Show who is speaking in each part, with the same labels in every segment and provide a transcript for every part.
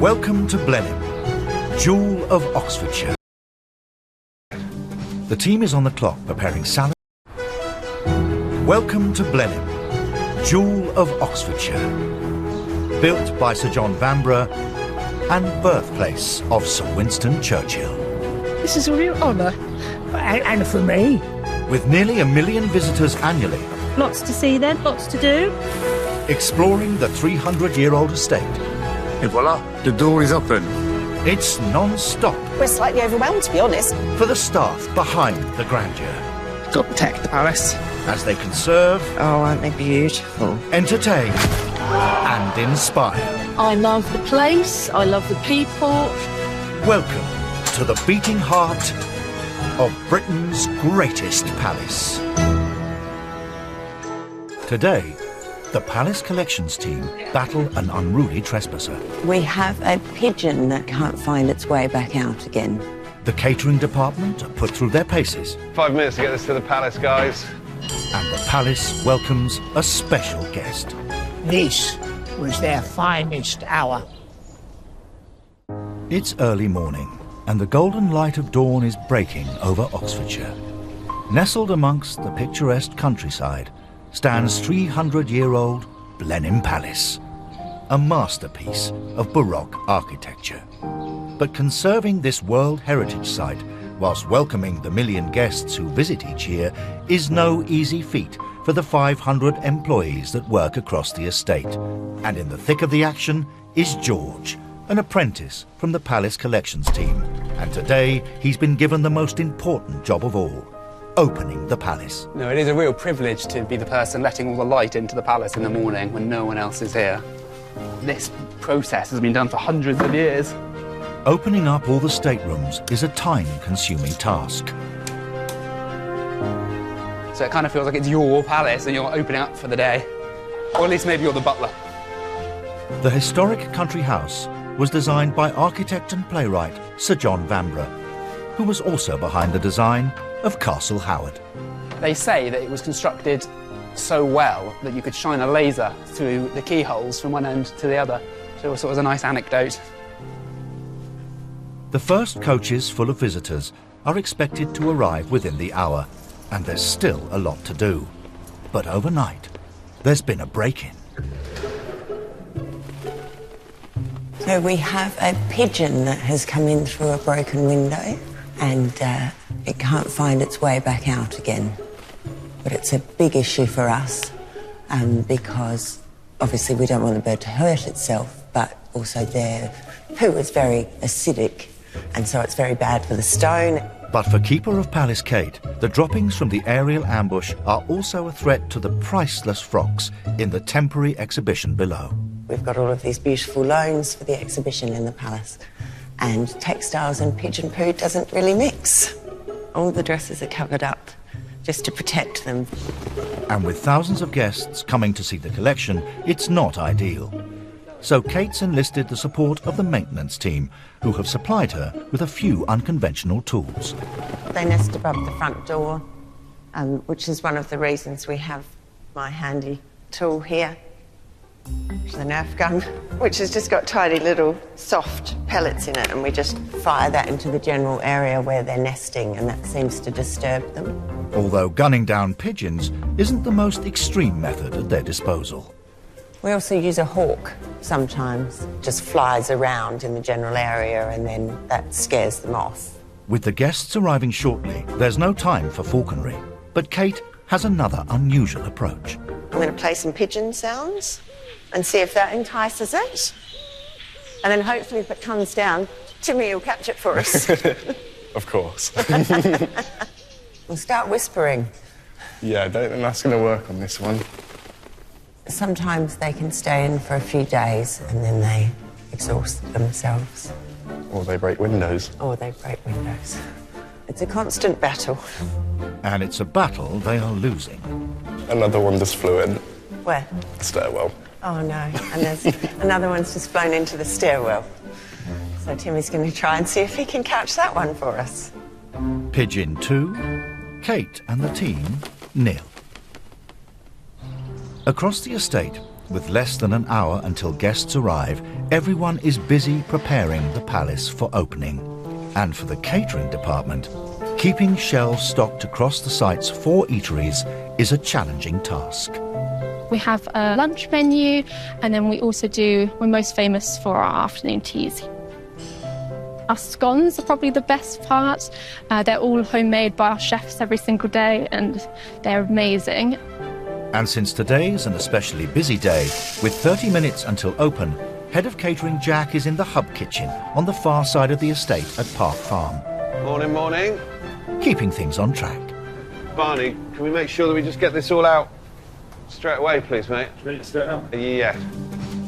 Speaker 1: Welcome to Blenheim, jewel of Oxfordshire. The team is on the clock preparing salad. Welcome to Blenheim, jewel of Oxfordshire. Built by Sir John Vanbrugh and birthplace of Sir Winston Churchill.
Speaker 2: This is a real honour, and for me.
Speaker 1: With nearly 1 million visitors annually.
Speaker 3: Lots to see then, lots to do.
Speaker 1: Exploring the 300-year-old estate.
Speaker 4: Et voila, the door is open.
Speaker 1: It's non-stop.
Speaker 5: We're slightly overwhelmed, to be honest.
Speaker 1: For the staff behind the grandeur.
Speaker 2: Got to protect the palace.
Speaker 1: As they conserve,
Speaker 5: Oh, aren't they beautiful?
Speaker 1: entertain, and inspire.
Speaker 3: I love the place, I love the people.
Speaker 1: Welcome to the beating heart of Britain's greatest palace. Today, the Palace Collections team battle an unruly trespasser.
Speaker 6: We have a pigeon that can't find its way back out again.
Speaker 1: The catering department are put through their paces.
Speaker 7: 5 minutes to get this to the palace, guys.
Speaker 1: And the palace welcomes a special guest.
Speaker 2: This was their finest hour.
Speaker 1: It's early morning, and the golden light of dawn is breaking over Oxfordshire. Nestled amongst the picturesque countryside stands 300-year-old Blenheim Palace, a masterpiece of Baroque architecture. But conserving this World Heritage Site whilst welcoming the 1 million guests who visit each year is no easy feat for the 500 employees that work across the estate. And in the thick of the action is George, an apprentice from the Palace Collections team. And today he's been given the most important job of all, opening the palace.
Speaker 8: No, it is a real privilege to be the person letting all the light into the palace in the morning when no one else is here. This process has been done for hundreds of years.
Speaker 1: Opening up all the staterooms is a time-consuming task.
Speaker 8: So it kind of feels like it's your palace and you're opening up for the day. Or at least maybe you're the butler.
Speaker 1: The historic country house was designed by architect and playwright Sir John Vanbrugh, who was also behind the design of Castle Howard.
Speaker 8: They say that it was constructed so well that you could shine a laser through the keyholes from one end to the other. So it was sort of a nice anecdote.
Speaker 1: The first coaches full of visitors are expected to arrive within the hour, and there's still a lot to do. But overnight, there's been a break-in.
Speaker 6: So we have a pigeon that has come in through a broken window and it can't find its way back out again. But it's a big issue for us because obviously we don't want the bird to hurt itself, but also their poo is very acidic and so it's very bad for the stone.
Speaker 1: But for Keeper of Palace Kate, the droppings from the aerial ambush are also a threat to the priceless frocks in the temporary exhibition below.
Speaker 6: We've got all of these beautiful loans for the exhibition in the palace, and textiles and pigeon poo doesn't really mix. All the dresses are covered up just to protect them.
Speaker 1: And with thousands of guests coming to see the collection, it's not ideal. So Kate's enlisted the support of the maintenance team, who have supplied her with a few unconventional tools.
Speaker 6: They nest above the front door, which is one of the reasons we have my handy tool here, which is a Nerf gun, which has just got tiny little soft pellets in it, and we just fire that into the general area where they're nesting, and that seems to disturb them.
Speaker 1: Although gunning down pigeons isn't the most extreme method at their disposal.
Speaker 6: We also use a hawk sometimes, just flies around in the general area and then that scares them off.
Speaker 1: With the guests arriving shortly, there's no time for falconry. But Kate has another unusual approach.
Speaker 6: I'm going to play some pigeon sounds and see if that entices it. And then hopefully if it comes down, Timmy will catch it for us.
Speaker 7: Of course.
Speaker 6: We'll start whispering.
Speaker 7: Yeah, I don't think that's going to work on this one.
Speaker 6: Sometimes they can stay in for a few days and then they exhaust themselves.
Speaker 7: Or they break windows.
Speaker 6: Or they break windows. It's a constant battle.
Speaker 1: And it's a battle they are losing.
Speaker 7: Another one just flew in.
Speaker 6: Where?
Speaker 7: Stairwell.
Speaker 6: Oh no, and there's another one's just flown into the stairwell. So Timmy's going to try and see if he can catch that one for us.
Speaker 1: Pigeon 2, Kate and the team, nil. Across the estate, With less than an hour until guests arrive, everyone is busy preparing the palace for opening. And for the catering department, keeping shelves stocked across the site's 4 eateries is a challenging task.
Speaker 9: We have a lunch menu, and then we're most famous for our afternoon teas. Our scones are probably the best part. They're all homemade by our chefs every single day, and they're amazing.
Speaker 1: And since today is an especially busy day, with 30 minutes until open, Head of Catering Jack is in the hub kitchen on the far side of the estate at Park Farm.
Speaker 10: Morning, morning.
Speaker 1: Keeping things on track.
Speaker 10: Barney, can we make sure that we just get this all out straight away, please, mate?
Speaker 7: Straight now?
Speaker 10: Yeah.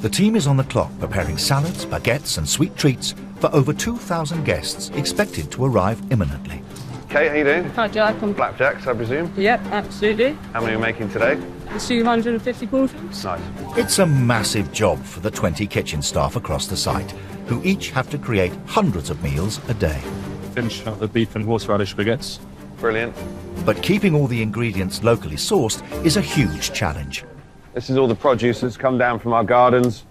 Speaker 1: The team is on the clock preparing salads, baguettes and sweet treats for over 2,000 guests expected to arrive imminently.
Speaker 10: Kate, how you doing?
Speaker 11: Hi, Jack.
Speaker 10: Flapjacks, I presume?
Speaker 11: Yep, absolutely.
Speaker 10: How many are you making today?
Speaker 11: 250 portions.
Speaker 10: Nice.
Speaker 1: It's a massive job for the 20 kitchen staff across the site, who each have to create hundreds of meals a day.
Speaker 7: Finish out the beef and horseradish baguettes.
Speaker 10: Brilliant.
Speaker 1: But keeping all the ingredients locally sourced is a huge challenge.
Speaker 10: This is all the produce that's come down from our gardens.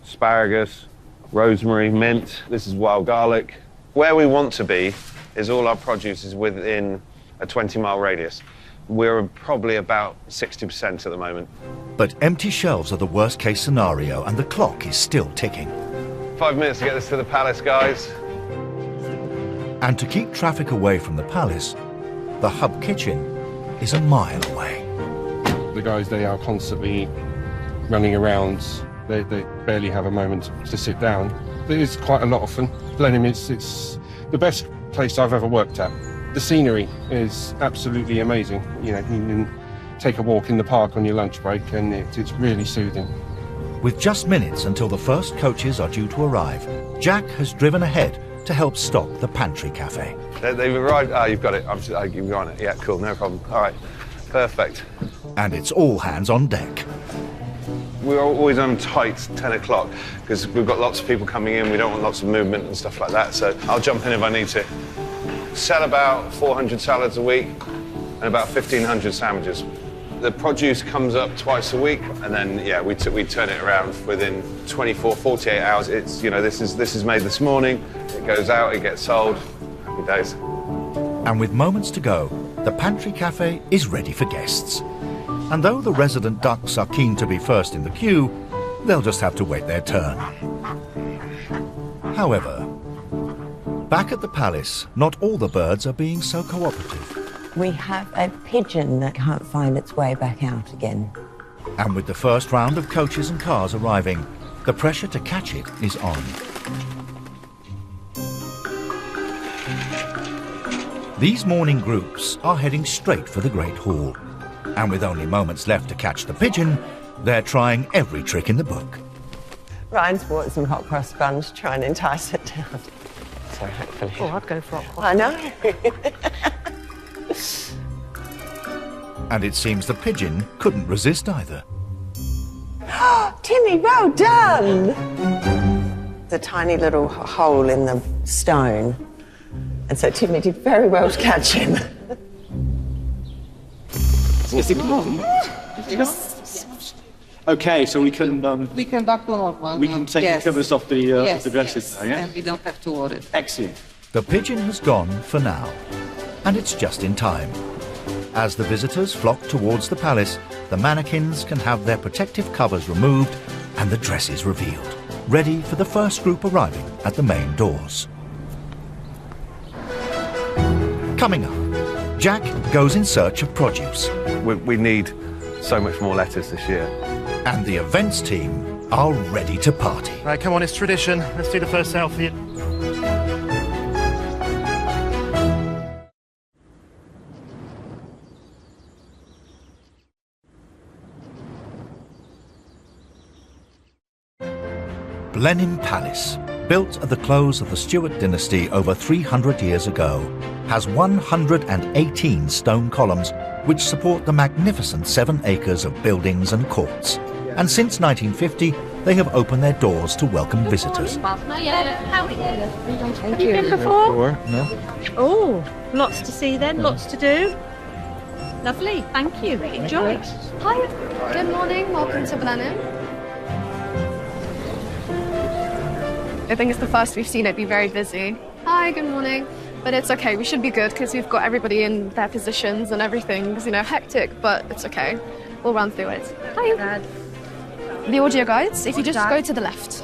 Speaker 10: Asparagus, rosemary, mint. This is wild garlic. Where we want to be is all our produce is within a 20-mile radius. We're probably about 60% at the moment.
Speaker 1: But empty shelves are the worst-case scenario, and the clock is still ticking.
Speaker 10: 5 minutes to get this to the palace, guys.
Speaker 1: And to keep traffic away from the palace, the hub kitchen is a mile away.
Speaker 12: The guys, they are constantly running around. They barely have a moment to sit down. There is quite a lot of fun. Blenheim it's the best place I've ever worked at. The scenery is absolutely amazing. You know, you can take a walk in the park on your lunch break, and it's really soothing.
Speaker 1: With just minutes until the first coaches are due to arrive, Jack has driven ahead to help stock the pantry cafe.
Speaker 10: They've arrived. Ah, you've got it. You've got it. Yeah, cool, no problem. All right, perfect.
Speaker 1: And it's all hands on deck.
Speaker 10: We're always on tight 10 o'clock because we've got lots of people coming in. We don't want lots of movement and stuff like that, so I'll jump in if I need to. Sell about 400 salads a week and about 1,500 sandwiches. The produce comes up twice a week, and then, yeah, we turn it around within 24, 48 hours. It's, you know, this is made this morning. It goes out, it gets sold. Happy days.
Speaker 1: And with moments to go, the pantry cafe is ready for guests. And though the resident ducks are keen to be first in the queue, they'll just have to wait their turn. However, back at the palace, not all the birds are being so cooperative.
Speaker 6: We have a pigeon that can't find its way back out again.
Speaker 1: And with the first round of coaches and cars arriving, the pressure to catch it is on. These morning groups are heading straight for the Great Hall. And with only moments left to catch the pigeon, they're trying every trick in the book.
Speaker 6: Ryan's bought some hot cross buns to try and entice it down. So hopefully...
Speaker 2: Oh, I'd go for hot cross.
Speaker 6: I know.
Speaker 1: And it seems the pigeon couldn't resist either.
Speaker 6: Timmy, well done! The tiny little hole in the stone. And so Timmy did very well to catch him.
Speaker 13: Okay, so we can
Speaker 11: We can
Speaker 13: take the covers off the dresses now, yeah?
Speaker 11: And we don't have to order.
Speaker 13: Excellent.
Speaker 1: The pigeon has gone for now, and it's just in time. As the visitors flock towards the palace, the mannequins can have their protective covers removed and the dresses revealed, ready for the first group arriving at the main doors. Coming up, Jack goes in search of produce.
Speaker 10: We need so much more lettuce this year.
Speaker 1: And the events team are ready to party.
Speaker 14: Right, come on, it's tradition. Let's do the first selfie. Blenheim Palace, built at the close of the Stuart dynasty over 300 years ago, has 118 stone columns which support the magnificent 7 acres of buildings and courts. And since 1950, they have opened their doors to welcome visitors.
Speaker 3: Have you been before?
Speaker 7: No.
Speaker 3: Oh, lots to see then, lots to do. Lovely, thank you. Enjoy.
Speaker 15: Hi, good morning, welcome to Blenheim. I think it's the first we've seen it be very busy. Hi, good morning. But it's okay, we should be good because we've got everybody in their positions and everything's, hectic, but it's okay. We'll run through it. Hi. Dad. The audio guides, if you just go to the left.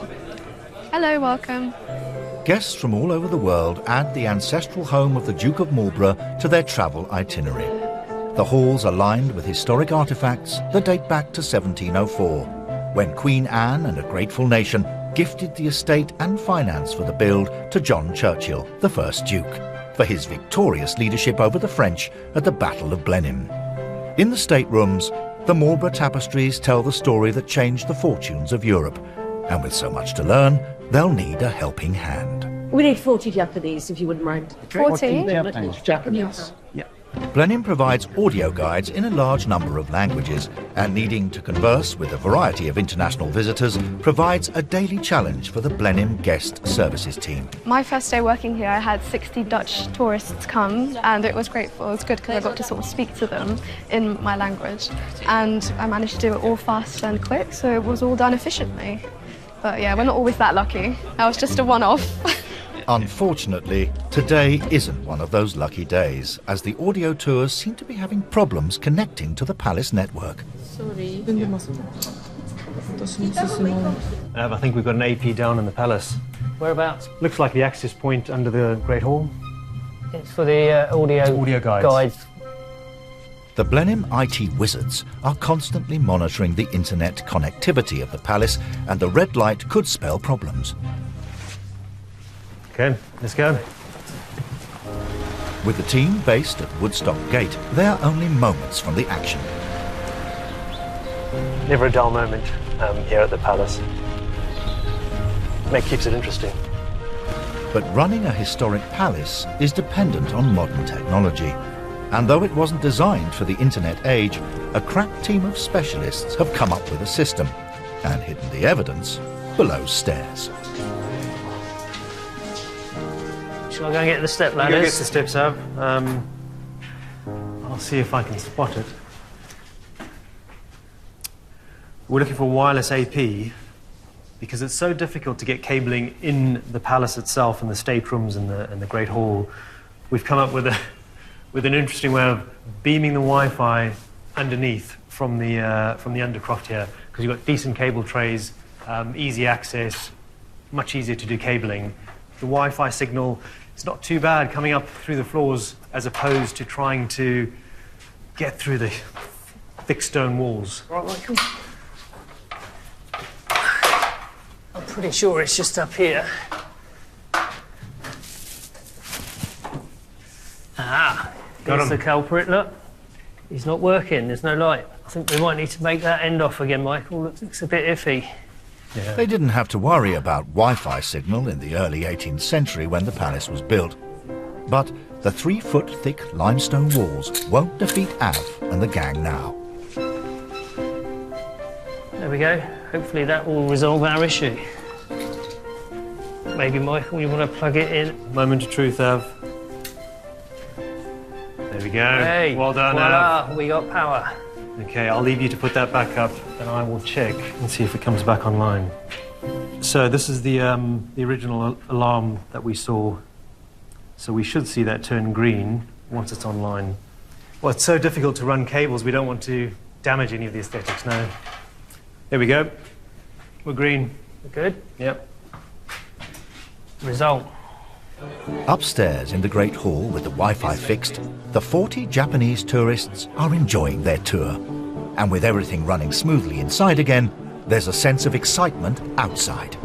Speaker 15: Hello, welcome.
Speaker 1: Guests from all over the world add the ancestral home of the Duke of Marlborough to their travel itinerary. The halls are lined with historic artefacts that date back to 1704, when Queen Anne and a grateful nation gifted the estate and finance for the build to John Churchill, the first Duke, for his victorious leadership over the French at the Battle of Blenheim. In the staterooms, the Marlborough tapestries tell the story that changed the fortunes of Europe, and with so much to learn, they'll need a helping hand.
Speaker 11: We need 40 Japanese, if you wouldn't mind.
Speaker 15: 40?
Speaker 2: Japanese.
Speaker 11: Yeah.
Speaker 1: Blenheim provides audio guides in a large number of languages, and needing to converse with a variety of international visitors provides a daily challenge for the Blenheim Guest Services team.
Speaker 15: My first day working here, I had 60 Dutch tourists come, and it was grateful. It was good because I got to sort of speak to them in my language, and I managed to do it all fast and quick, so it was all done efficiently. But yeah, we're not always that lucky. That was just a one-off.
Speaker 1: Unfortunately, today isn't one of those lucky days, as the audio tours seem to be having problems connecting to the Palace network.
Speaker 11: Sorry.
Speaker 16: I think we've got an AP down in the Palace.
Speaker 11: Whereabouts?
Speaker 16: Looks like the access point under the Great Hall.
Speaker 11: It's for the audio guides.
Speaker 1: The Blenheim IT wizards are constantly monitoring the internet connectivity of the Palace, and the red light could spell problems.
Speaker 16: Okay, let's go.
Speaker 1: With the team based at Woodstock Gate, they are only moments from the action.
Speaker 16: Never a dull moment here at the Palace. That keeps it interesting.
Speaker 1: But running a historic palace is dependent on modern technology. And though it wasn't designed for the internet age, a crack team of specialists have come up with a system and hidden the evidence below stairs.
Speaker 11: Shall I go and get the step ladders?
Speaker 16: Go get the steps up. I'll see if I can spot it. We're looking for wireless AP because it's so difficult to get cabling in the palace itself and the staterooms and the Great Hall. We've come up with an interesting way of beaming the Wi-Fi underneath from the undercroft here, because you've got decent cable trays, easy access, much easier to do cabling. The Wi-Fi signal is not too bad coming up through the floors as opposed to trying to get through the thick stone walls.
Speaker 11: Right, Michael. I'm pretty sure it's just up here. Ah, here's the culprit, look. He's not working, there's no light. I think we might need to make that end off again, Michael. Looks a bit iffy.
Speaker 1: Yeah. They didn't have to worry about Wi-Fi signal in the early 18th century when the palace was built. But the 3-foot thick limestone walls won't defeat Av and the gang now.
Speaker 11: There we go. Hopefully that will resolve our issue. Maybe, Michael, you want to plug it in?
Speaker 16: Moment of truth, Av. There we go.
Speaker 11: Hey,
Speaker 16: well done,
Speaker 11: voila,
Speaker 16: Av.
Speaker 11: we got power.
Speaker 16: Okay, I'll leave you to put that back up, and I will check and see if it comes back online. So this is the original alarm that we saw. So we should see that turn green once it's online. Well, it's so difficult to run cables, we don't want to damage any of the aesthetics now. There we go. We're green.
Speaker 11: We're good?
Speaker 16: Yep.
Speaker 11: Result.
Speaker 1: Upstairs in the Great Hall with the Wi-Fi fixed, the 40 Japanese tourists are enjoying their tour. And with everything running smoothly inside again, there's a sense of excitement outside.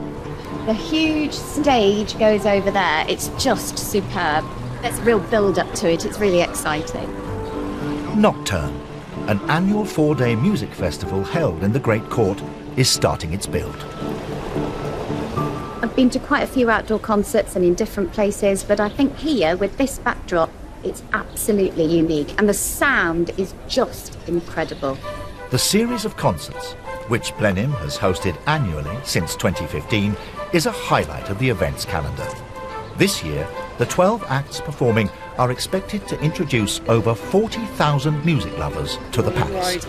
Speaker 17: The huge stage goes over there. It's just superb. There's a real build-up to it. It's really exciting.
Speaker 1: Nocturne, an annual 4-day music festival held in the Great Court, is starting its build.
Speaker 17: I've been to quite a few outdoor concerts and in different places, but I think here, with this backdrop, it's absolutely unique, and the sound is just incredible.
Speaker 1: The series of concerts, which Blenheim has hosted annually since 2015, is a highlight of the events calendar. This year, the 12 acts performing are expected to introduce over 40,000 music lovers to the palace.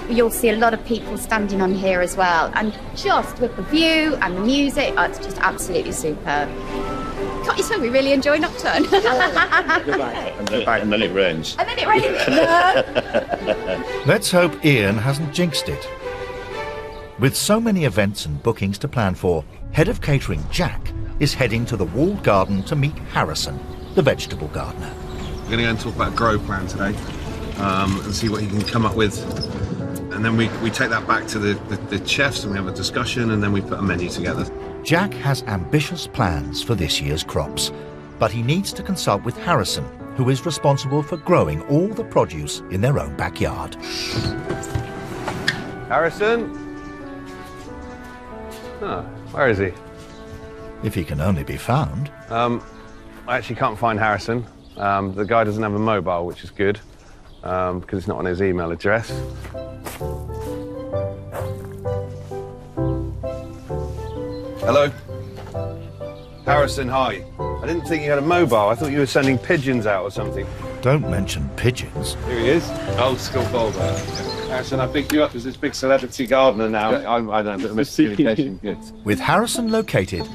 Speaker 17: you'll see a lot of people standing on here as well. And just with the view and the music, it's just absolutely superb. Can't you tell we really enjoy Nocturne?
Speaker 18: And then it rains.
Speaker 17: And then it rains.
Speaker 1: Let's hope Ian hasn't jinxed it. With so many events and bookings to plan for, head of catering Jack is heading to the walled garden to meet Harrison, the vegetable gardener.
Speaker 10: We're going to go and talk about grow plan today and see what he can come up with. And then we take that back to the chefs and we have a discussion and then we put a menu together.
Speaker 1: Jack has ambitious plans for this year's crops, but he needs to consult with Harrison, who is responsible for growing all the produce in their own backyard.
Speaker 10: Harrison? Oh, where is he?
Speaker 1: If he can only be found.
Speaker 10: I actually can't find Harrison. The guy doesn't have a mobile, which is good, because it's not on his email address. Hello? Harrison, hi. I didn't think you had a mobile. I thought you were sending pigeons out or something.
Speaker 1: Don't mention pigeons.
Speaker 10: Here he is. Old school Volvo. Harrison, I picked you up as this big celebrity gardener now. I don't know, miscommunication. Good.
Speaker 1: With Harrison located,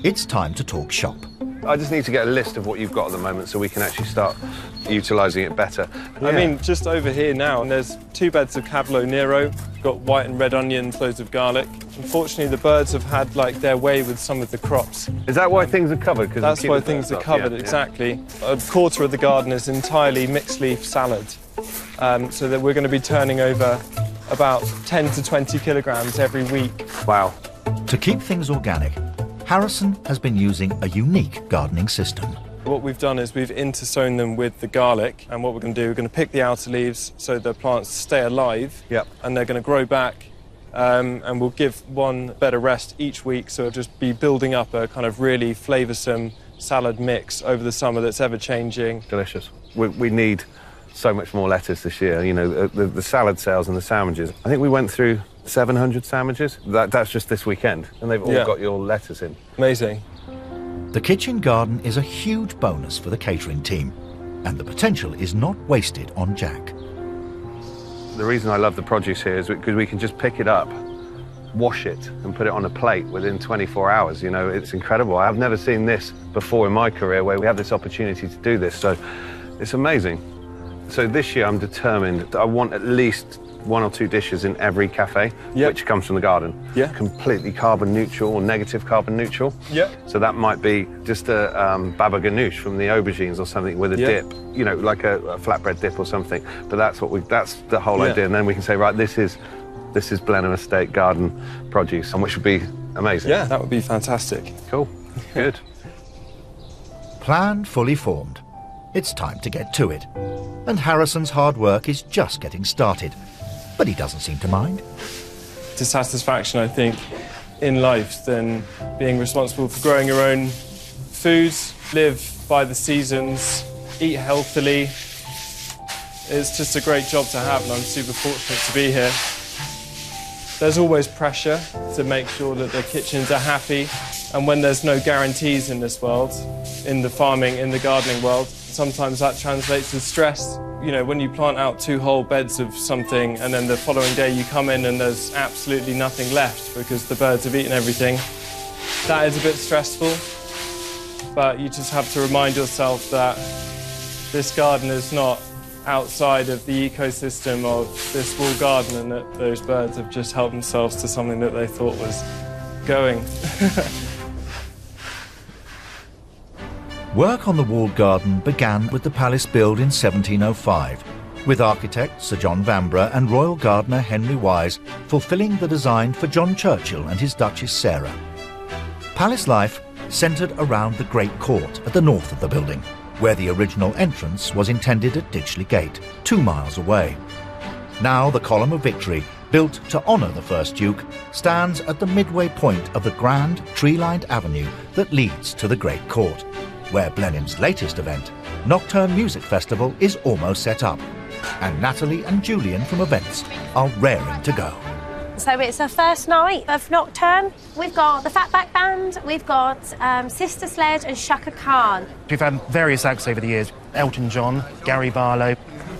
Speaker 1: it's time to talk shop.
Speaker 10: I just need to get a list of what you've got at the moment so we can actually start utilising it better.
Speaker 19: I mean, just over here now, and there's 2 beds of Cavolo Nero, got white and red onions, loads of garlic. Unfortunately, the birds have had their way with some of the crops.
Speaker 10: Is that why things are covered?
Speaker 19: That's why things are covered, exactly. A quarter of the garden is entirely mixed leaf salad, so that we're going to be turning over about 10 to 20 kilograms every week.
Speaker 10: Wow.
Speaker 1: To keep things organic, Harrison has been using a unique gardening system.
Speaker 19: What we've done is we've intersown them with the garlic, and what we're going to do, we're going to pick the outer leaves so the plants stay alive, and they're going to grow back, and we'll give one bed of rest each week, so it'll just be building up a kind of really flavoursome salad mix over the summer that's ever-changing.
Speaker 10: Delicious. We need so much more lettuce this year. You know, the salad sales and the sandwiches. I think we went through 700 sandwiches. That's just this weekend, and they've all got your lettuce in.
Speaker 19: Amazing.
Speaker 1: The kitchen garden is a huge bonus for the catering team, and the potential is not wasted on Jack.
Speaker 10: The reason I love the produce here is because we can just pick it up, wash it, and put it on a plate within 24 hours. You know, it's incredible. I've never seen this before in my career where we have this opportunity to do this, so it's amazing. So this year I'm determined that I want at least 1 or 2 dishes in every cafe, which comes from the garden. Completely carbon neutral or negative carbon neutral. So that might be just a baba ganoush from the aubergines or something with a dip, you know, like a flatbread dip or something. But that's the whole idea. And then we can say, right, this is Blenheim Estate garden produce, and which would be amazing.
Speaker 19: Yeah, that would be fantastic.
Speaker 10: Cool. Good.
Speaker 1: Plan fully formed. It's time to get to it. And Harrison's hard work is just getting started. But he doesn't seem to mind.
Speaker 19: Dissatisfaction, I think, in life than being responsible for growing your own foods, live by the seasons, eat healthily. It's just a great job to have, and I'm super fortunate to be here. There's always pressure to make sure that the kitchens are happy, and when there's no guarantees in this world, in the farming, in the gardening world, sometimes that translates to stress. You know, when you plant out 2 whole beds of something and then the following day you come in and there's absolutely nothing left because the birds have eaten everything, that is a bit stressful. But you just have to remind yourself that this garden is not outside of the ecosystem of this walled garden, and that those birds have just helped themselves to something that they thought was going.
Speaker 1: Work on the walled garden began with the palace build in 1705, with architect Sir John Vanbrugh and royal gardener Henry Wise fulfilling the design for John Churchill and his Duchess Sarah. Palace life centred around the Great Court at the north of the building, where the original entrance was intended at Ditchley Gate, 2 miles away. Now the Column of Victory, built to honour the first Duke, stands at the midway point of the grand tree-lined avenue that leads to the Great Court, where Blenheim's latest event, Nocturne Music Festival, is almost set up, and Natalie and Julian from Events are raring to go.
Speaker 3: So it's our first night of Nocturne. We've got the Fatback Band, we've got Sister Sledge and Shaka Khan.
Speaker 20: We've had various acts over the years. Elton John, Gary Barlow,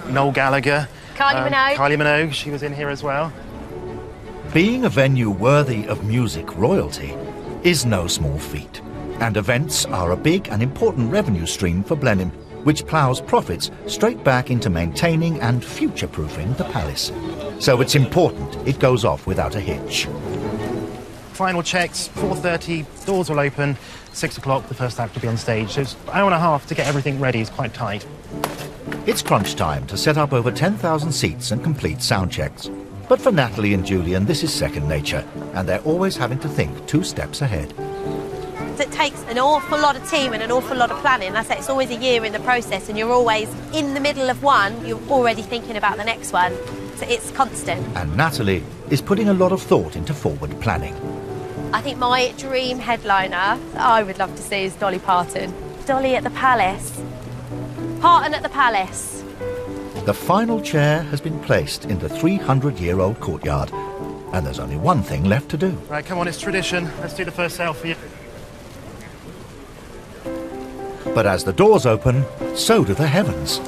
Speaker 20: Noel Gallagher,
Speaker 3: Kylie Minogue.
Speaker 20: Kylie Minogue, she was in here as well.
Speaker 1: Being a venue worthy of music royalty is no small feat, and events are a big and important revenue stream for Blenheim, which ploughs profits straight back into maintaining and future-proofing the palace. So it's important it goes off without a hitch.
Speaker 20: Final checks, 4:30, doors will open, 6 o'clock, the first act will be on stage. So it's an hour and a half to get everything ready, it's quite tight.
Speaker 1: It's crunch time to set up over 10,000 seats and complete sound checks. But for Natalie and Julian, this is second nature, and they're always having to think 2 steps ahead.
Speaker 3: It takes an awful lot of team and an awful lot of planning. I say it's always a year in the process, and you're always in the middle of one, you're already thinking about the next one. So it's constant.
Speaker 1: And Natalie is putting a lot of thought into forward planning.
Speaker 3: I think my dream headliner I would love to see is Dolly Parton. Dolly at the Palace. Parton at the Palace.
Speaker 1: The final chair has been placed in the 300-year-old courtyard, and there's only one thing left to do.
Speaker 20: Right, come on, it's tradition. Let's do the first selfie.
Speaker 1: But as the doors open, so do the heavens.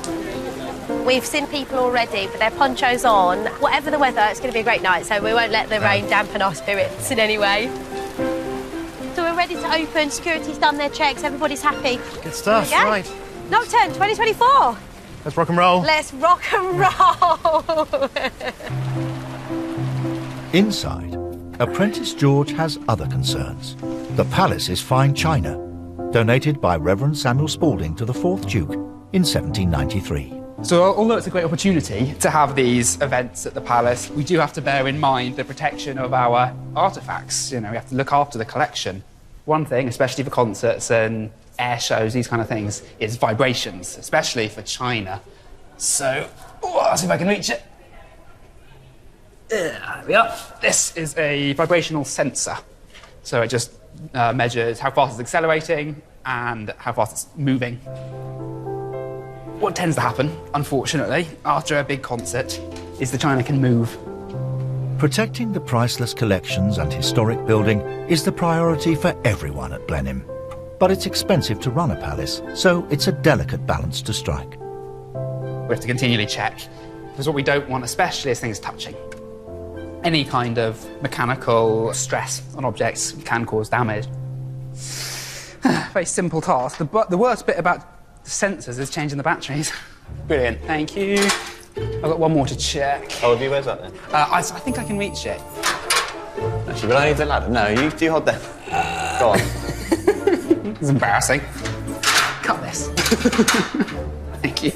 Speaker 3: We've seen people already with their ponchos on. Whatever the weather, it's going to be a great night, so we won't let the rain dampen our spirits in any way. So we're ready to open, security's done their checks, everybody's happy.
Speaker 20: Good stuff, right.
Speaker 3: Nocturne 2024.
Speaker 20: Let's rock and roll.
Speaker 3: Let's rock and roll.
Speaker 1: Inside, Apprentice George has other concerns. The palace is fine china, donated by Reverend Samuel Spalding to the 4th Duke in 1793.
Speaker 8: So although it's a great opportunity to have these events at the palace, we do have to bear in mind the protection of our artefacts. You know, we have to look after the collection. One thing, especially for concerts and air shows, these kind of things, is vibrations, especially for china. So, I'll see if I can reach it. There we are. This is a vibrational sensor. So it just measures how fast it's accelerating and how fast it's moving. What tends to happen, unfortunately, after a big concert, is the china can move.
Speaker 1: Protecting the priceless collections and historic building is the priority for everyone at Blenheim. But it's expensive to run a palace, so it's a delicate balance to strike.
Speaker 8: We have to continually check, because what we don't want especially is things touching. Any kind of mechanical stress on objects can cause damage. Very simple task. The worst bit about the sensors is changing the batteries. Brilliant, thank you. I've got one more to check.
Speaker 18: Oh, have you, where's that then?
Speaker 8: I think I can reach it.
Speaker 18: Actually, will I need the ladder? No, you hold that. Go on.
Speaker 8: It's embarrassing. Cut this. Thank you.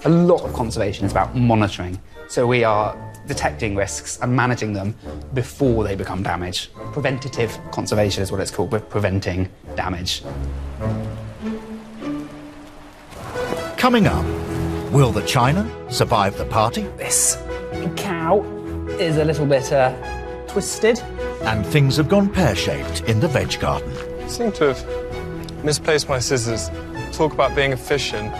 Speaker 8: A lot of conservation is about monitoring. So we are detecting risks and managing them before they become damage. Preventative conservation is what it's called. We're preventing damage.
Speaker 1: Coming up, will the china survive the party?
Speaker 8: This cow is a little bit twisted.
Speaker 1: And things have gone pear-shaped in the veg garden.
Speaker 19: I seem to have misplaced my scissors. Talk about being efficient.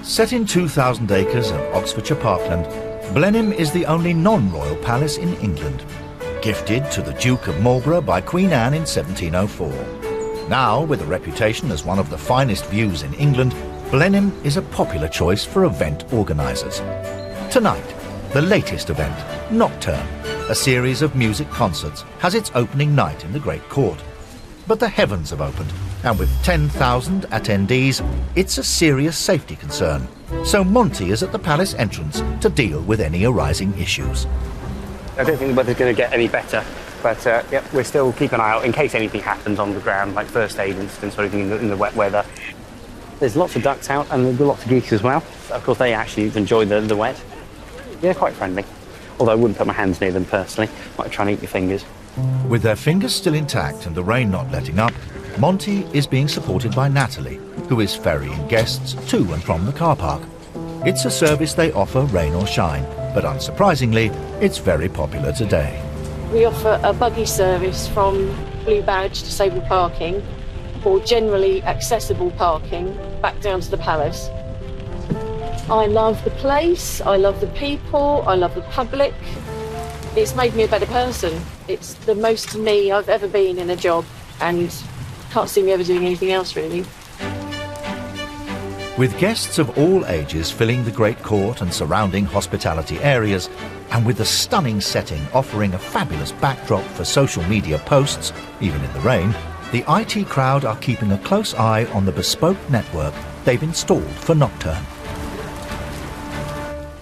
Speaker 1: Set in 2,000 acres of Oxfordshire parkland, Blenheim is the only non-royal palace in England, gifted to the Duke of Marlborough by Queen Anne in 1704. Now, with a reputation as one of the finest views in England, Blenheim is a popular choice for event organisers. Tonight, the latest event, Nocturne, a series of music concerts, has its opening night in the Great Court. But the heavens have opened, and with 10,000 attendees, it's a serious safety concern. So Monty is at the palace entrance to deal with any arising issues.
Speaker 21: I don't think the weather's going to get any better, but yeah, we're still keeping an eye out in case anything happens on the ground, like first aid incidents or anything in the wet weather. There's lots of ducks out, and there's lots of geese as well. Of course, they actually enjoy the wet. They're quite friendly, although I wouldn't put my hands near them personally. Might try and eat your fingers.
Speaker 1: With their fingers still intact and the rain not letting up, Monty is being supported by Natalie, who is ferrying guests to and from the car park. It's a service they offer rain or shine, but unsurprisingly, it's very popular today.
Speaker 22: We offer a buggy service from Blue Badge disabled parking, or generally accessible parking, back down to the palace. I love the place, I love the people, I love the public. It's made me a better person. It's the most me I've ever been in a job, and can't see me ever doing anything else, really.
Speaker 1: With guests of all ages filling the Great Court and surrounding hospitality areas, and with the stunning setting offering a fabulous backdrop for social media posts, even in the rain, the IT crowd are keeping a close eye on the bespoke network they've installed for Nocturne.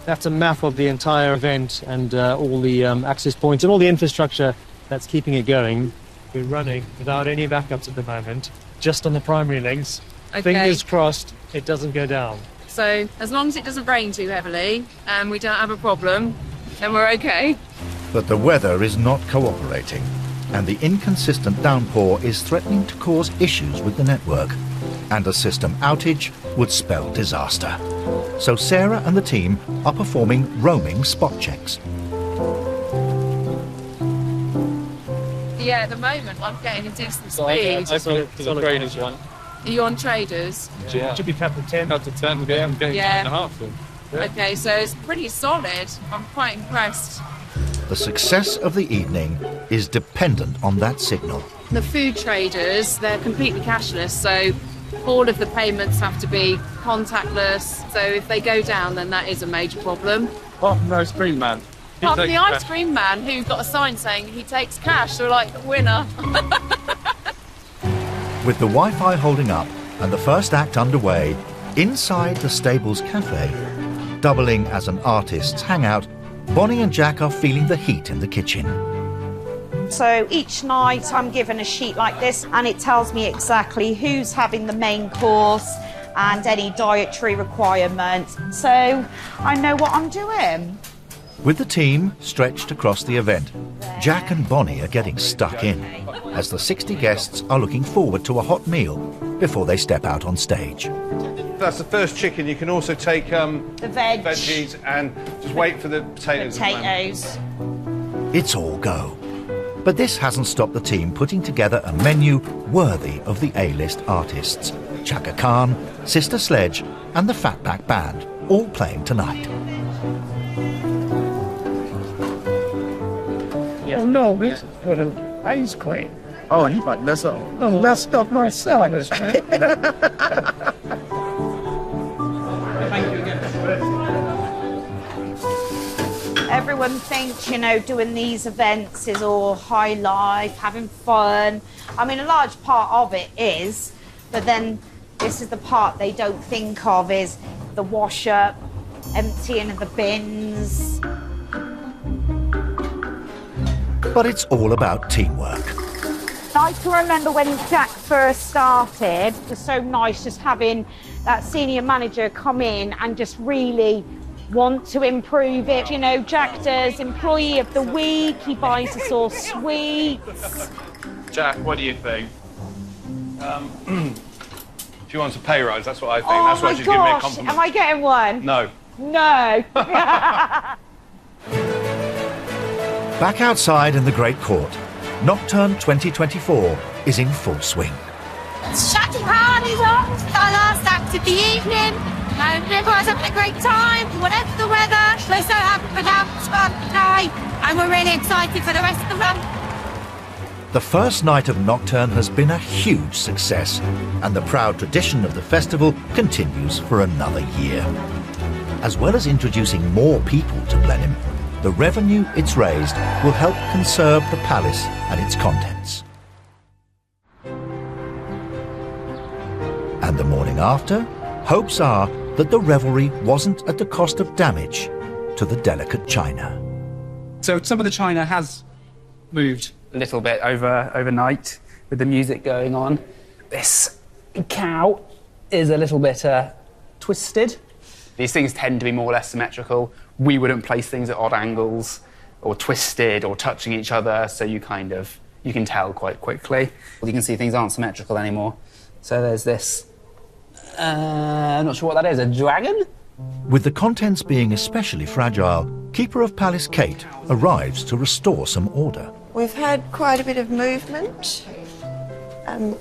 Speaker 16: That's a map of the entire event and all the access points and all the infrastructure that's keeping it going. We're running without any backups at the moment, just on the primary links.
Speaker 4: Okay.
Speaker 16: Fingers crossed it doesn't go down.
Speaker 4: So as long as it doesn't rain too heavily and we don't have a problem, then we're okay.
Speaker 1: But the weather is not cooperating, and the inconsistent downpour is threatening to cause issues with the network, and a system outage would spell disaster. So Sarah and the team are performing roaming spot checks.
Speaker 4: Yeah, at the moment I'm getting a decent speed.
Speaker 7: I saw it to the traders one.
Speaker 4: Are you on traders?
Speaker 7: Yeah. Should be capped at 10. Capped at 10, yeah, I'm getting
Speaker 4: Yeah.
Speaker 7: 10.5 then. Yeah.
Speaker 4: Okay, so it's pretty solid. I'm quite impressed.
Speaker 1: The success of the evening is dependent on that signal.
Speaker 4: The food traders, they're completely cashless, so all of the payments have to be contactless. So if they go down, then that is a major problem.
Speaker 7: Apart from the ice cream man. He
Speaker 4: Apart from
Speaker 7: takes
Speaker 4: the ice
Speaker 7: cash.
Speaker 4: cream man who got a sign saying he takes cash, so we're like, winner.
Speaker 1: With the Wi-Fi holding up and the first act underway, inside the Stables Cafe, doubling as an artist's hangout, Bonnie and Jack are feeling the heat in the kitchen.
Speaker 5: So each night I'm given a sheet like this and it tells me exactly who's having the main course and any dietary requirements. So I know what I'm doing.
Speaker 1: With the team stretched across the event, Jack and Bonnie are getting stuck in, as the 60 guests are looking forward to a hot meal before they step out on stage.
Speaker 10: That's the first chicken. You can also take
Speaker 5: The veg.
Speaker 10: veggies and just wait for the potatoes. at the moment.
Speaker 5: Potatoes.
Speaker 1: It's all go. But this hasn't stopped the team putting together a menu worthy of the A-list artists. Chaka Khan, Sister Sledge and the Fatback Band, all playing tonight.
Speaker 2: Oh no, this is for the ice cream. Oh, he might mess up. Oh, messed up my salads.
Speaker 5: Everyone thinks, you know, doing these events is all high life, having fun. I mean, a large part of it is, but then this is the part they don't think of, is the wash up, emptying of the bins.
Speaker 1: But it's all about teamwork.
Speaker 5: I can remember when Jack first started, it was so nice just having that senior manager come in and just really want to improve it. You know, Jack does Employee of the Week, he buys us all sweets.
Speaker 7: Jack, what do you think?
Speaker 10: She wants a pay rise, that's what I think.
Speaker 5: Oh
Speaker 10: That's why
Speaker 5: my
Speaker 10: she's giving me a
Speaker 5: gosh,
Speaker 10: compliment.
Speaker 5: am I getting one?
Speaker 10: No.
Speaker 5: No.
Speaker 1: Back outside in the Great Court, Nocturne 2024 is in full swing.
Speaker 23: Shutting parties on, it's our last act of the evening. Everyone's having a great time, whatever the weather. We're so happy for now, it's fun today, and we're really excited for the rest of the run.
Speaker 1: The first night of Nocturne has been a huge success, and the proud tradition of the festival continues for another year. As well as introducing more people to Blenheim, the revenue it's raised will help conserve the palace and its contents. And the morning after, hopes are that the revelry wasn't at the cost of damage to the delicate china.
Speaker 8: So some of the china has moved a little bit overnight with the music going on. This cow is a little bit twisted. These things tend to be more or less symmetrical. We wouldn't place things at odd angles or twisted or touching each other, so you can tell quite quickly. You can see things aren't symmetrical anymore. So there's this, I'm not sure what that is, a dragon?
Speaker 1: With the contents being especially fragile, Keeper of Palace Kate arrives to restore some order.
Speaker 6: We've had quite a bit of movement.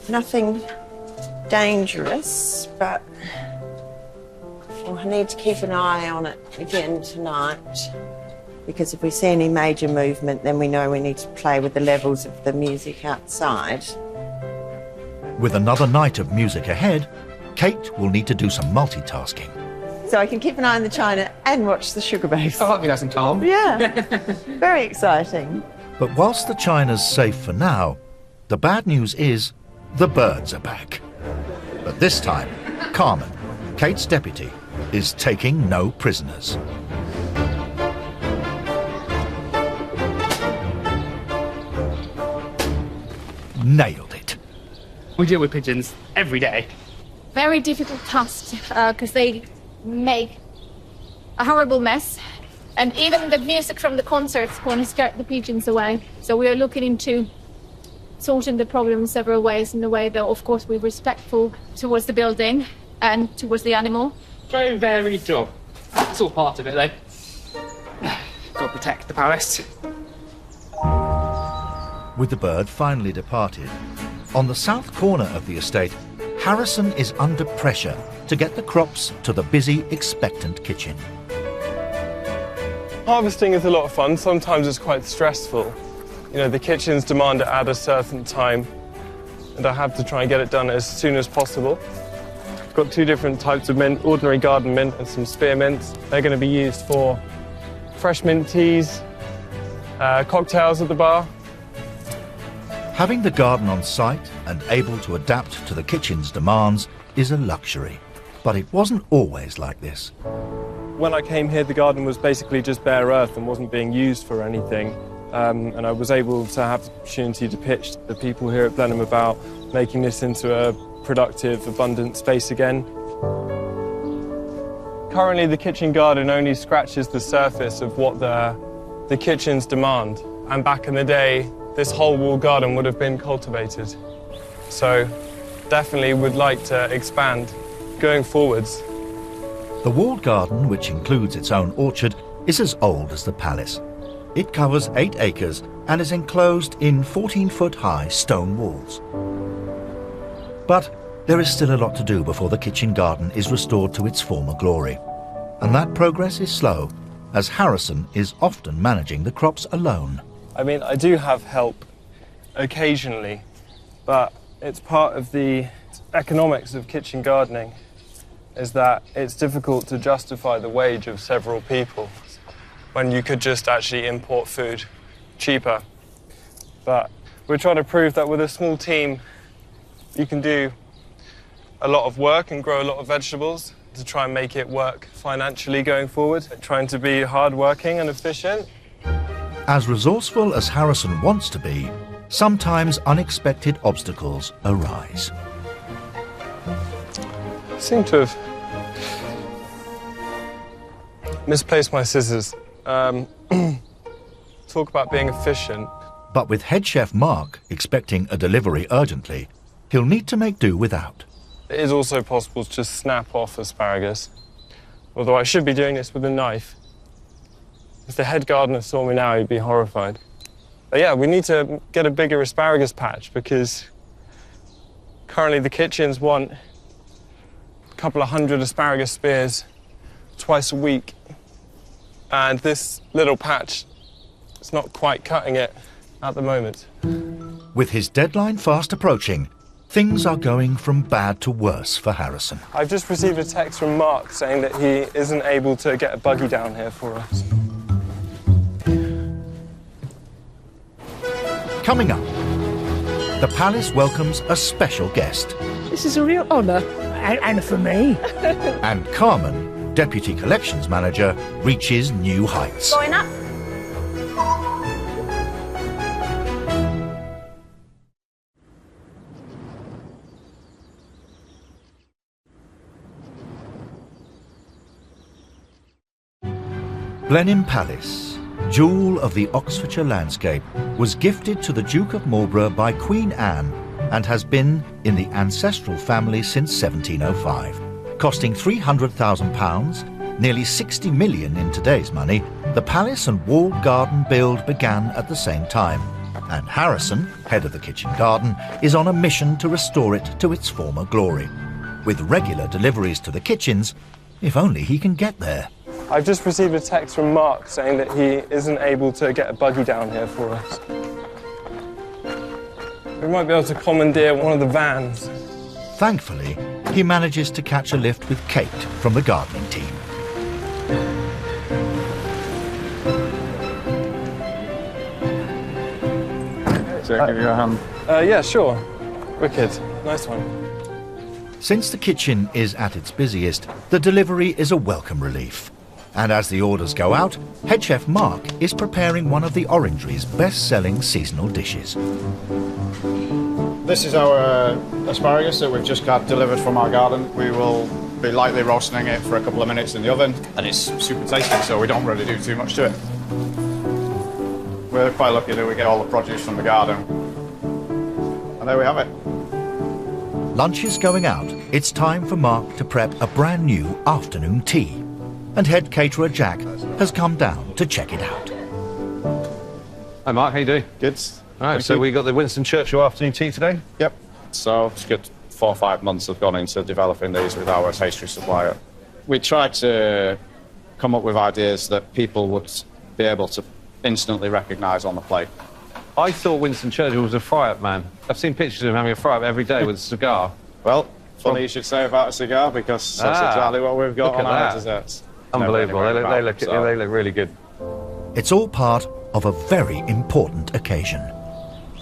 Speaker 6: Nothing dangerous, but I need to keep an eye on it again tonight. because if we see any major movement, then we know we need to play with the levels of the music outside.
Speaker 1: With another night of music ahead, Kate will need to do some multitasking.
Speaker 6: So I can keep an eye on the china and watch the sugar bass.
Speaker 8: Oh, that'd be nice and calm.
Speaker 6: Yeah, very exciting.
Speaker 1: But whilst the china's safe for now, the bad news is the birds are back. But this time, Carmen, Kate's deputy, is taking no prisoners. Nailed it.
Speaker 8: We deal with pigeons every day.
Speaker 22: Very difficult task because they make a horrible mess, and even the music from the concerts want to scare the pigeons away. So we are looking into sorting the problem in several ways, in a way that, of course, we're respectful towards the building and towards the animal.
Speaker 8: Very varied job. It's all part of it, though. Got to protect the palace.
Speaker 1: With the bird finally departed, on the south corner of the estate, Harrison is under pressure to get the crops to the busy, expectant kitchen.
Speaker 19: Harvesting is a lot of fun. Sometimes it's quite stressful. You know, the kitchens demand it at a certain time, and I have to try and get it done as soon as possible. I've got 2 different types of mint, ordinary garden mint and some spearmints. They're going to be used for fresh mint teas, cocktails at the bar.
Speaker 1: Having the garden on site and able to adapt to the kitchen's demands is a luxury. But it wasn't always like this.
Speaker 19: When I came here, the garden was basically just bare earth and wasn't being used for anything. And I was able to have the opportunity to pitch to the people here at Blenheim about making this into a productive, abundant space again. Currently, the kitchen garden only scratches the surface of what the kitchens demand. And back in the day, this whole wall garden would have been cultivated. So definitely would like to expand going forwards.
Speaker 1: The walled garden, which includes its own orchard, is as old as the palace. It covers 8 acres and is enclosed in 14-foot-high stone walls. But there is still a lot to do before the kitchen garden is restored to its former glory. And that progress is slow, as Harrison is often managing the crops alone.
Speaker 19: I mean, I do have help occasionally, but it's part of the economics of kitchen gardening, is that it's difficult to justify the wage of several people when you could just actually import food cheaper. But we're trying to prove that with a small team, you can do a lot of work and grow a lot of vegetables to try and make it work financially going forward, trying to be hardworking and efficient.
Speaker 1: As resourceful as Harrison wants to be, sometimes unexpected obstacles arise.
Speaker 19: I seem to have misplaced my scissors. Talk about being efficient.
Speaker 1: But with head chef Mark expecting a delivery urgently, he'll need to make do without.
Speaker 19: It is also possible to just snap off asparagus, although I should be doing this with a knife. If the head gardener saw me now, he'd be horrified. But yeah, we need to get a bigger asparagus patch because currently the kitchens want a couple of 100 asparagus spears twice a week. And this little patch is not quite cutting it at the moment.
Speaker 1: With his deadline fast approaching, things are going from bad to worse for Harrison.
Speaker 19: I've just received a text from Mark saying that he isn't able to get a buggy down here for us.
Speaker 1: Coming up, the palace welcomes a special guest.
Speaker 2: This is a real honour, and for me.
Speaker 1: And Carmen, Deputy Collections Manager, reaches new heights.
Speaker 3: Going up.
Speaker 1: Blenheim Palace, jewel of the Oxfordshire landscape, was gifted to the Duke of Marlborough by Queen Anne and has been in the ancestral family since 1705. Costing £300,000, nearly 60 million in today's money, the palace and walled garden build began at the same time. And Harrison, head of the kitchen garden, is on a mission to restore it to its former glory, with regular deliveries to the kitchens, if only he can get there.
Speaker 19: I've just received a text from Mark saying that he isn't able to get a buggy down here for us. We might be able to commandeer one of the vans.
Speaker 1: Thankfully, he manages to catch a lift with Kate from the gardening team.
Speaker 7: So give you a hand.
Speaker 19: Yeah, sure. Wicked. Nice one.
Speaker 1: Since the kitchen is at its busiest, the delivery is a welcome relief. And as the orders go out, head chef Mark is preparing one of the Orangery's best-selling seasonal dishes.
Speaker 9: This is our asparagus that we've just got delivered from our garden. We will be lightly roasting it for a couple of minutes in the oven, and it's super tasty, so we don't really do too much to it. We're quite lucky that we get all the produce from the garden. And there we have it.
Speaker 1: Lunch is going out. It's time for Mark to prep a brand new afternoon tea. And head caterer Jack has come down to check it out.
Speaker 10: Hi Mark, how you doing?
Speaker 9: Good.
Speaker 10: All right, so we got the Winston Churchill afternoon tea today?
Speaker 9: Yep. So it's good 4 or 5 months have gone into developing these with our pastry supplier. We tried to come up with ideas that people would be able to instantly recognise on the plate.
Speaker 10: I thought Winston Churchill was a fry-up man. I've seen pictures of him having a fry-up every day with a cigar.
Speaker 9: Well, funny you should say about a cigar, because that's exactly what we've got on our desserts.
Speaker 10: Unbelievable. They look really good.
Speaker 1: It's all part of a very important occasion.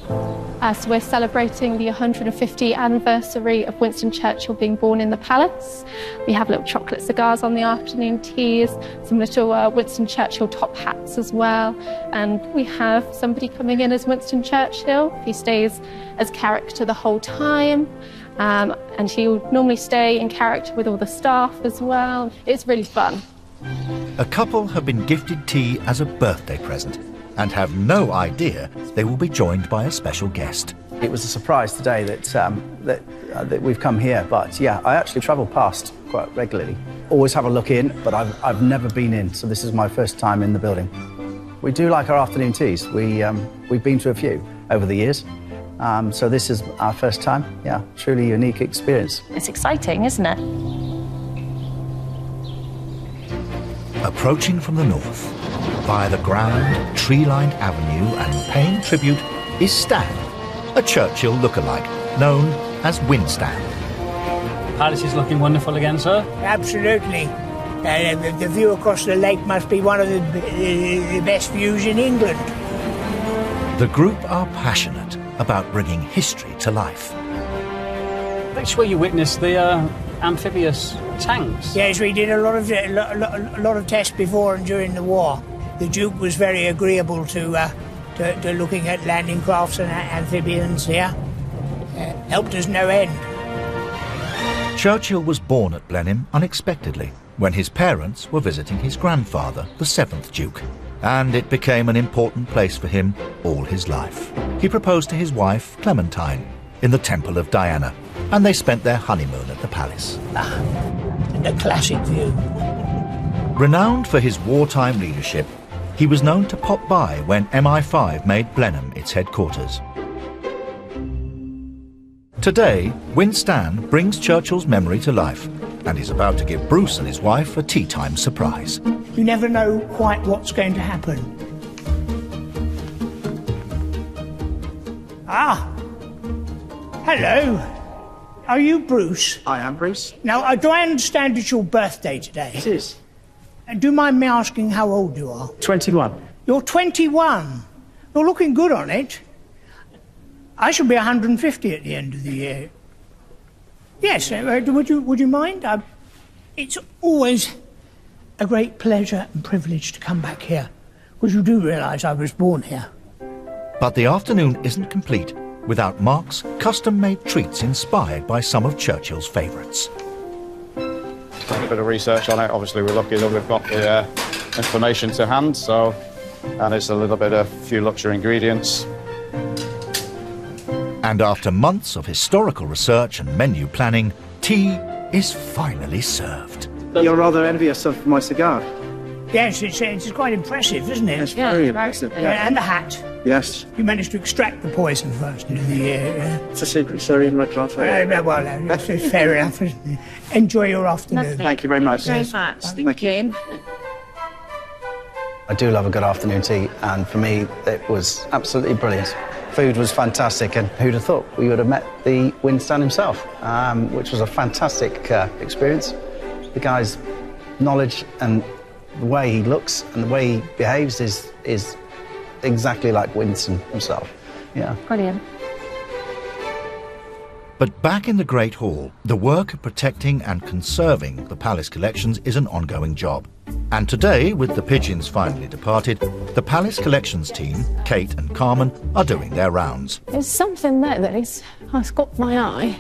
Speaker 22: So we're celebrating the 150th anniversary of Winston Churchill being born in the palace. We have little chocolate cigars on the afternoon teas, some little Winston Churchill top hats as well. And we have somebody coming in as Winston Churchill. He stays as character the whole time. And he'll normally stay in character with all the staff as well. It's really fun.
Speaker 1: A couple have been gifted tea as a birthday present and have no idea they will be joined by a special guest.
Speaker 12: It was a surprise today that we've come here, but yeah, I actually travel past quite regularly. Always have a look in, but I've never been in, so this is my first time in the building. We do like our afternoon teas. We've been to a few over the years, so this is our first time. Yeah, truly unique experience.
Speaker 13: It's exciting, isn't it?
Speaker 1: Approaching from the north, via the grand, tree-lined avenue and paying tribute is Stan, a Churchill lookalike, known as Winstan.
Speaker 24: Palace is looking wonderful again, sir.
Speaker 25: Absolutely. The view across the lake must be one of the best views in England.
Speaker 1: The group are passionate about bringing history to life.
Speaker 24: That's where you witnessed the amphibious tanks.
Speaker 25: Yes, we did a lot of tests before and during the war. The Duke was very agreeable to looking at landing crafts and amphibians here. Helped us no end.
Speaker 1: Churchill was born at Blenheim unexpectedly when his parents were visiting his grandfather, the 7th Duke, and it became an important place for him all his life. He proposed to his wife, Clementine, in the Temple of Diana, and they spent their honeymoon at the palace.
Speaker 25: And a classic view.
Speaker 1: Renowned for his wartime leadership, he was known to pop by when MI5 made Blenheim its headquarters. Today, Winstan brings Churchill's memory to life and is about to give Bruce and his wife a tea time surprise.
Speaker 25: You never know quite what's going to happen. Ah! Hello. Are you Bruce?
Speaker 2: I am Bruce.
Speaker 25: Now, do I understand it's your birthday today?
Speaker 2: It is.
Speaker 25: And do you mind me asking how old you are?
Speaker 2: 21.
Speaker 25: You're 21. You're looking good on it. I shall be 150 at the end of the year. Yes, would you mind? It's always a great pleasure and privilege to come back here, because you do realise I was born here.
Speaker 1: But the afternoon isn't complete without Mark's custom-made treats inspired by some of Churchill's favourites.
Speaker 9: Done a bit of research on it. Obviously, we're lucky that we've got the information to hand, and it's a little bit of a few luxury ingredients.
Speaker 1: And after months of historical research and menu planning, tea is finally served.
Speaker 2: You're rather envious of my cigar.
Speaker 25: Yes, it's quite impressive, isn't it?
Speaker 2: It's very impressive.
Speaker 25: Yeah. And the hat.
Speaker 2: Yes.
Speaker 25: You managed to extract the poison first in the year.
Speaker 2: It's a secret, sorry, in my class.
Speaker 25: It's fair enough, isn't it? Enjoy your afternoon.
Speaker 2: Thank you very much.
Speaker 25: Thank you.
Speaker 12: I do love a good afternoon tea, and for me, it was absolutely brilliant. Food was fantastic, and who'd have thought we would have met the Winston himself, which was a fantastic experience. The guy's knowledge and the way he looks and the way he behaves is exactly like Winston himself. Yeah.
Speaker 22: Brilliant.
Speaker 1: But back in the Great Hall, the work of protecting and conserving the palace collections is an ongoing job. And today, with the pigeons finally departed, the palace collections team, Kate and Carmen, are doing their rounds.
Speaker 22: There's something there that has got my eye,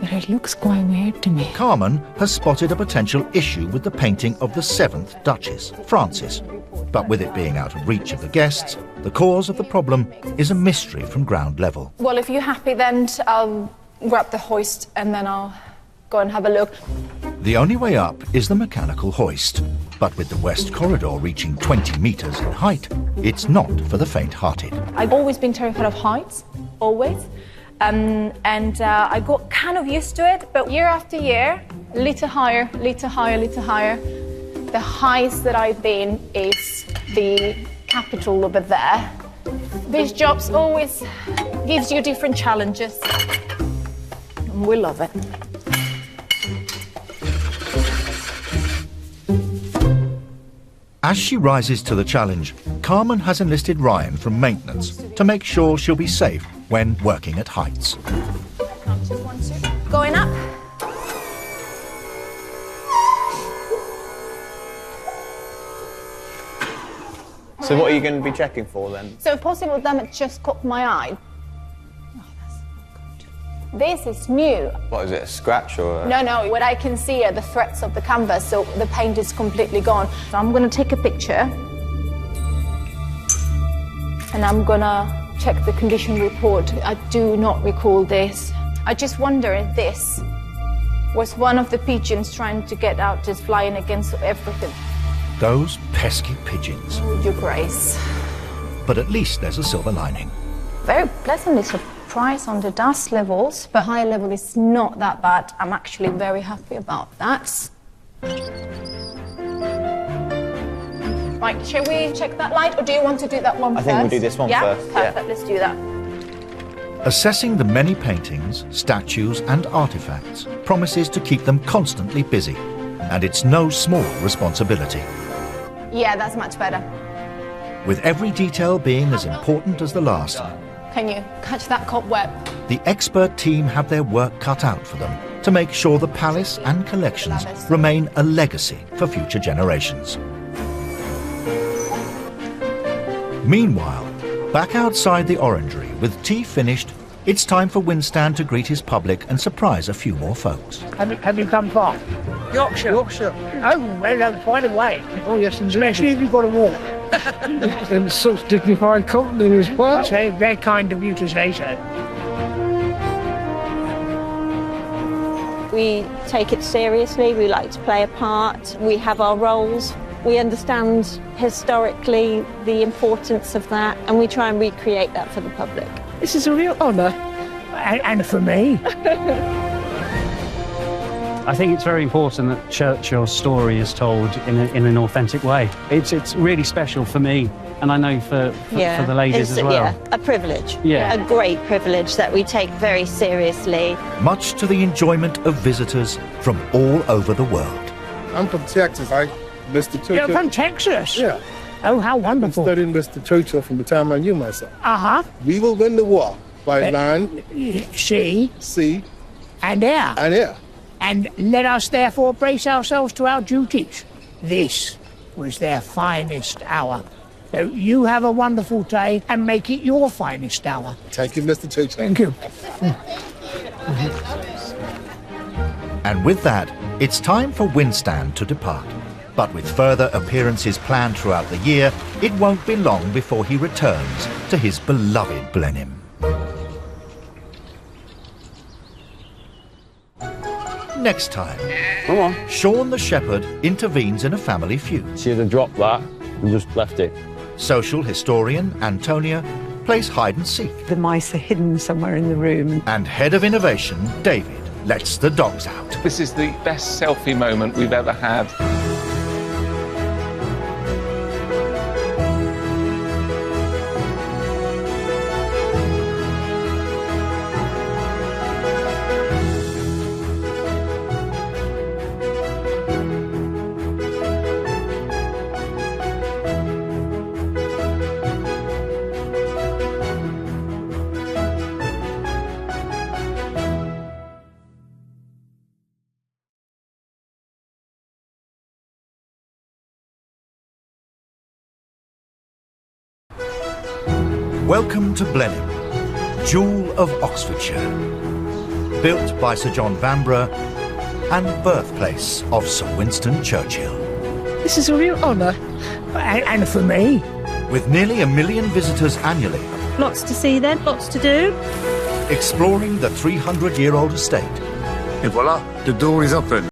Speaker 22: but it looks quite weird to me.
Speaker 1: Carmen has spotted a potential issue with the painting of the 7th Duchess, Frances. But with it being out of reach of the guests, the cause of the problem is a mystery from ground level.
Speaker 22: Well, if you're happy, then I'll grab the hoist and then I'll go and have a look.
Speaker 1: The only way up is the mechanical hoist. But with the West Corridor reaching 20 metres in height, it's not for the faint-hearted.
Speaker 22: I've always been terrified of heights, always. And I got kind of used to it, but year after year, a little higher, little higher, little higher. The highest that I've been is the Capitol over there. These jobs always gives you different challenges. And we love it.
Speaker 1: As she rises to the challenge, Carmen has enlisted Ryan from maintenance to make sure she'll be safe when working at heights.
Speaker 22: Going up.
Speaker 18: So what are you going to be checking for then?
Speaker 22: So possible damage just caught my eye. This is new.
Speaker 18: What is it, a scratch or?
Speaker 22: No, what I can see are the threads of the canvas, so the paint is completely gone. So I'm going to take a picture and I'm going to check the condition report. I do not recall this. I just wonder if this was one of the pigeons trying to get out, just flying against everything.
Speaker 1: Those pesky pigeons.
Speaker 22: Your Grace.
Speaker 1: But at least there's a silver lining.
Speaker 22: Very pleasantly surprised on the dust levels, but high level is not that bad. I'm actually very happy about that. Right, shall we check that light, or do you want to do that one first?
Speaker 18: I think we'll do this one first.
Speaker 22: Yeah, perfect, let's do that.
Speaker 1: Assessing the many paintings, statues and artifacts promises to keep them constantly busy, and it's no small responsibility.
Speaker 22: Yeah, that's much better.
Speaker 1: With every detail being as important as the last,
Speaker 22: Can you catch that cobweb?
Speaker 1: the expert team have their work cut out for them to make sure the palace and collections remain a legacy for future generations. Meanwhile, back outside the orangery with tea finished, it's time for Winston to greet his public and surprise a few more folks.
Speaker 25: Have you come far? Yorkshire. Yorkshire. Oh, well, that's quite a way. Oh, yes, especially if you've got a walk.
Speaker 2: And such dignified company as well.
Speaker 25: That's very, very kind of you to say so.
Speaker 11: We take it seriously, we like to play a part, we have our roles, we understand historically the importance of that, and we try and recreate that for the public.
Speaker 25: This is a real honour. And for me.
Speaker 24: I think it's very important that Churchill's story is told in an authentic way. It's really special for me, and I know for the ladies as well.
Speaker 11: Yeah, a privilege.
Speaker 24: Yeah.
Speaker 11: A great privilege that we take very seriously.
Speaker 1: Much to the enjoyment of visitors from all over the world.
Speaker 2: I'm from Texas. Mr. Churchill.
Speaker 25: You're from Texas?
Speaker 2: Yeah.
Speaker 25: Oh, how wonderful.
Speaker 2: I studied Mr. Churchill from the time I knew myself.
Speaker 25: Uh-huh.
Speaker 2: We will win the war by land,
Speaker 25: sea, and air.
Speaker 2: And air.
Speaker 25: And let us therefore brace ourselves to our duties. This was their finest hour. So you have a wonderful day and make it your finest hour.
Speaker 2: Thank you, Mr. Churchill.
Speaker 25: Thank you.
Speaker 1: And with that, it's time for Winston to depart. But with further appearances planned throughout the year, it won't be long before he returns to his beloved Blenheim. Next time,
Speaker 18: come on.
Speaker 1: Sean the shepherd intervenes in a family feud.
Speaker 18: She'd have dropped that and just left it.
Speaker 1: Social historian Antonia plays hide and seek.
Speaker 13: The mice are hidden somewhere in the room.
Speaker 1: And head of innovation, David, lets the dogs out.
Speaker 14: This is the best selfie moment we've ever had.
Speaker 1: Welcome to Blenheim, jewel of Oxfordshire. Built by Sir John Vanbrugh and birthplace of Sir Winston Churchill.
Speaker 25: This is a real honour. And for me.
Speaker 1: With nearly 1 million visitors annually.
Speaker 11: Lots to see then, lots to do.
Speaker 1: Exploring the 300-year-old estate.
Speaker 14: Et voila, the door is open.